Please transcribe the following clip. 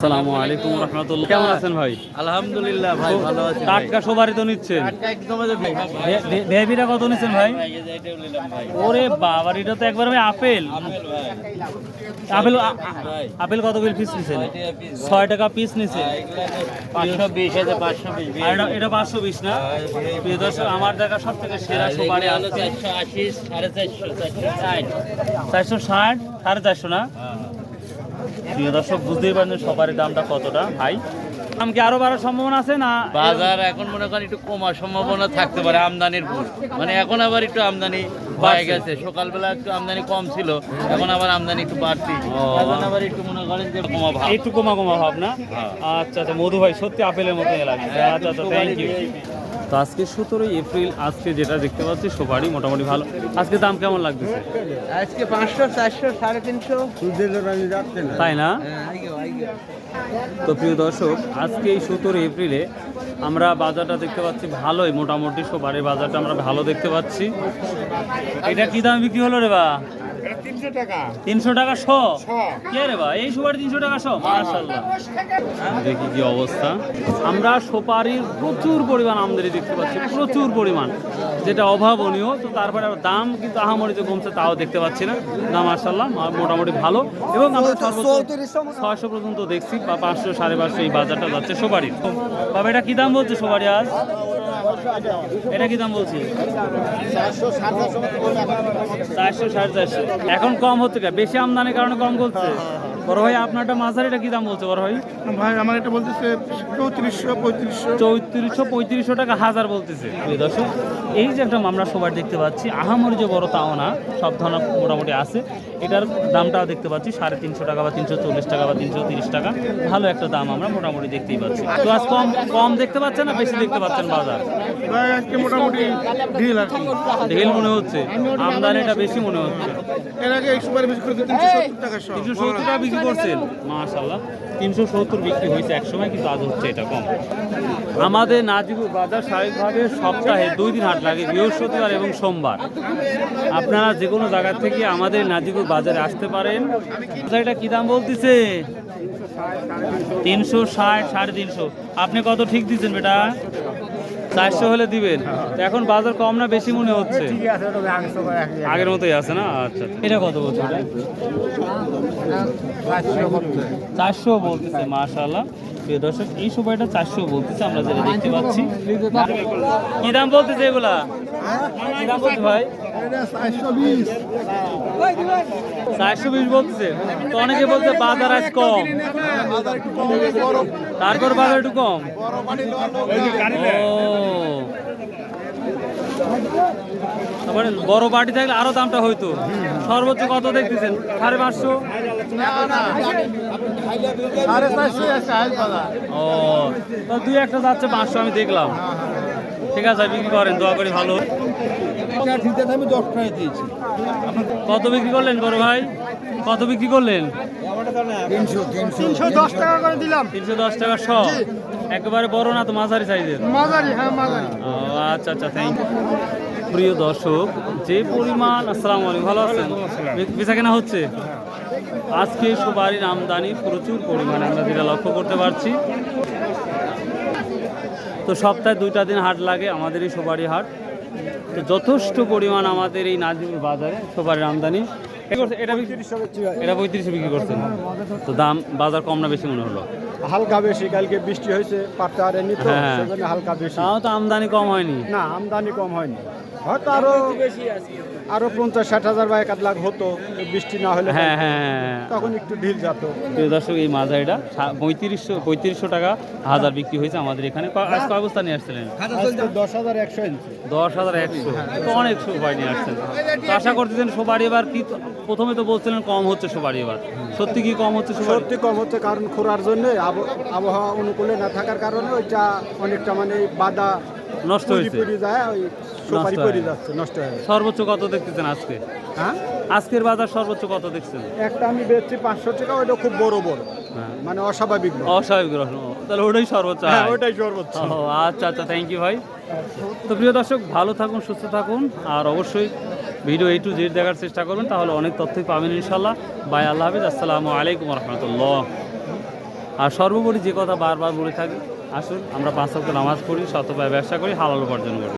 আসসালামু আলাইকুম রাহমাতুল্লাহ। কেমন আছেন ভাই? আলহামদুলিল্লাহ ভাই, ভালো আছি। টাটকা সবারই তো নিচ্ছেন। একদম ভেবিটা কত নিচ্ছেন ভাই? ওরে বাবা, এটা তো একবার ভাই আপেল। আপেল আপেল কত করে পিস নিছেন? 6 টাকা পিস নিছে। 520 আছে, 520। আর এটা 520 না? প্রিয় দর্শক, আমার দেখা সবথেকে সেরা সুপারি আছে 480, 450, 460, 450 না? প্রিয় দর্শক, বুঝতেই পারছেন সবারই দামটা কতটা ভাই। দাম কি আরো বাড়ার সম্ভাবনা আছে না? বাজার এখন মনে করেন একটু কমার সম্ভাবনা থাকতে পারে আমদানির ভোর, মানে এখন আবার একটু আমদানি বাড়ে গেছে। সকালবেলা একটু আমদানি কম ছিল, এখন আবার আমদানি একটু বাড়তি, এখন আবার একটু মনে করেন যে কমা ভাব। একটু কমা ভাব না? আচ্ছা আচ্ছা, মধু ভাই সত্যি আপেলের মতো লাগছে। আচ্ছা আচ্ছা, থ্যাংক ইউ। তো আজকে 17 এপ্রিল, আজকে যেটা দেখতে পাচ্ছি সুপারি মোটামুটি ভালো। আজকে দাম কেমন লাগতেছে? আজকে 500, 400, 350। তাই না? তো প্রিয় দর্শক, আজকে এই 17 এপ্রিলে আমরা বাজারটা দেখতে পাচ্ছি ভালোই, মোটামুটি সুপারির বাজারটা আমরা ভালো দেখতে পাচ্ছি। এটা কি দাম বিক্রি হলো রে বা? 300 টাকা শ? কে রে বা, এই সুপারি 300 টাকা শ? মাশাআল্লাহ, দেখি কি অবস্থা। আমরা সুপারির প্রচুর পরিমাণ আমদানি দেখতে পাচ্ছি, প্রচুর পরিমাণ, যেটা অভাবনীয়। তো তারপরে আবার দাম কিন্তু আহামরিতে কমছে তাও দেখতে পাচ্ছি না। দাম মাশাআল্লাহ মোটামুটি ভালো, এবং আমরা 600 পর্যন্ত দেখছি, বা 500, 550 এই বাজারটা যাচ্ছে সুপারির। তবে এটা কি দাম বলছে সুপারি আজ? এটা কি দাম বলছি? 400, 450। এখন কম হচ্ছে কে? বেশি আমদানির কারণে কম করছে। বড় ভাই, আপনারটা মাঝারিটা কি দাম বলছে বড় ভাই? ভাই আমার এটা বলতেছে 3400, 3500। 3400, 3500 টাকা হাজার বলতেছে। প্রিয় দর্শক, এই যে একটা আমরা সবার দেখতে পাচ্ছি, আহামরি যে বড় তাও না, সব ধরনের মোটামুটি আছে। এটার দামটাও দেখতে পাচ্ছি 350 টাকা বা 340 টাকা বা 330 টাকা। ভালো একটা দাম আমরা মোটামুটি দেখতেই পাচ্ছি। তো আজ কম কম দেখতে পাচ্ছেন না বেশি দেখতে পাচ্ছেন বাজার? ভাই আজকে মোটামুটি ঢিল আর কি। ঢেল মনে হচ্ছে, আমদানিটা বেশি মনে হচ্ছে। এর আগে এই সুপারি বিক্রি করতে 370 টাকা শ। 370 টাকা বিক্রি করছেন, মাশাআল্লাহ। 370 বিক্রি হয়েছে একসময়, কিন্তু আজ হচ্ছে এটা কম। আমাদের নাজিরপুর বাজার স্বাভাবিকভাবে সপ্তাহে 2 দিন হাট লাগে, বৃহস্পতিবার এবং সোমবার। আপনারা যে কোনো জায়গা থেকে আমাদের নাজিরপুর বাজারে আসতে পারেন। এটা কি দাম বলতেছে? 360, 350। আপনি কত ঠিক দিচ্ছেন বেটা? 400 হলে দিবেন। তো এখন বাজার কম না বেশি মনে হচ্ছে? আগের মতোই আছে না? আচ্ছা, এটা কত বলছে? 400 বলতেছে, মাশাআল্লাহ। প্রিয় দর্শক, এই সুপারিটা 400 বলতেছে, আমরা যেটা দেখতে পাচ্ছি। কি দাম বলতেছে এগুলা? কি দাম বলছে ভাই? 420 বলতেছে। তো অনেকে বলছে বাজার আজ কম, তারপর বাজার একটু কম। তারপরে বড় বাটি থাকলে আরো দামটা হইতো। সর্বোচ্চ কত দেখতেছেন? 550? ও, তো 2-1টা যাচ্ছে 500, আমি দেখলাম। ঠিক আছে, বিক্রি করেন, দোয়া করি ভালো। আমি 10 টাকা দিয়েছি। কত বিক্রি করলেন বড় ভাই? কত বিক্রি করলেন? 310 টাকা করে দিলাম। 310 টাকা শ? একেবারে বড় না তো, মাঝারি সাইজের? মাঝারি, হ্যাঁ মাঝারি। ও আচ্ছা আচ্ছা, থ্যাংক ইউ। প্রিয় দর্শক, যে পরিমাণ, আসসালামু আলাইকুম, ভালো আছেন? বেচা কেনা হচ্ছে আজকে সুপারির আমদানি প্রচুর পরিমাণে, আমরা যেটা লক্ষ্য করতে পারছি। তো সপ্তাহে 2টা দিন হাট লাগে আমাদের এই সুপারি হাট। তো যথেষ্ট পরিমাণ আমাদের এই নাজিরপুর বাজারে সুপারির আমদানি। এটা 35 বিক্রি করছেন। তো দাম বাজার কম না বেশি মনে হলো? হালকা বেশি, কালকে বৃষ্টি হয়েছে, পাটটা আর এমনি তো হ্যাঁ। সেজন্য হালকা বেশি। তাও তো আমদানি কম হয়নি। না, আমদানি কম হয়নি, হয়তো আরো 50-60 হাজার বা 1 লাখ হতো বৃষ্টি না হলে। হ্যাঁ হ্যাঁ, তখন একটু ঢিল যেত। প্রিয় দর্শক, এই মাঝারিটা 3500 টাকা হাজার বিক্রি হয়েছে আমাদের এখানে। আজ কয় বস্তা নিয়ে আসছিলেন? 10,100 ইঞ্চি। 10,100, তো অনেক সুপারি নিয়ে আসছেন। তো আশা করতেছেন সুপারি এবার কি? প্রথমে তো বলছিলেন কম হচ্ছে সুপারি, এবার সত্যি কি কম হচ্ছে সুপারি? সত্যি কম হচ্ছে, কারণ খরার জন্য আবহাওয়া অনুকূলে না থাকার কারণে ওইটা অনেকটা মানে বাধা নষ্ট হয়েছে, যায়, ওই সুপারি পড়ে যাচ্ছে, নষ্ট হয়ে যাচ্ছে। সর্বোচ্চ কত দেখতেছেন আজকে? হ্যাঁ, আজকের বাজার সর্বোচ্চ কত দেখছেন? একটা আমি বেচছি 500 টাকা, ওইটা খুব বড় বড়, মানে অস্বাভাবিক না। অস্বাভাবিক রকম, তাহলে ওটাই সর্বোচ্চ? হ্যাঁ, ওইটাই সর্বোচ্চ। ও আচ্ছা আচ্ছা, থ্যাংক ইউ ভাই। তো প্রিয় দর্শক, ভালো থাকুন, সুস্থ থাকুন, আর অবশ্যই ভিডিও A to Z দেখার চেষ্টা করবেন, তাহলে অনেক তথ্যই পাবেন ইনশাল্লাহ। বাই, আল্লাহ হাফিজ, আসসালামু আলাইকুম রহমতুল্লাহ। আর সর্বোপরি যে কথা বারবার বলে থাকি, আসুন আমরা 5 ওয়াক্ত নামাজ পড়ি, শতভাবে ব্যবসা করি, হালাল উপার্জন করি।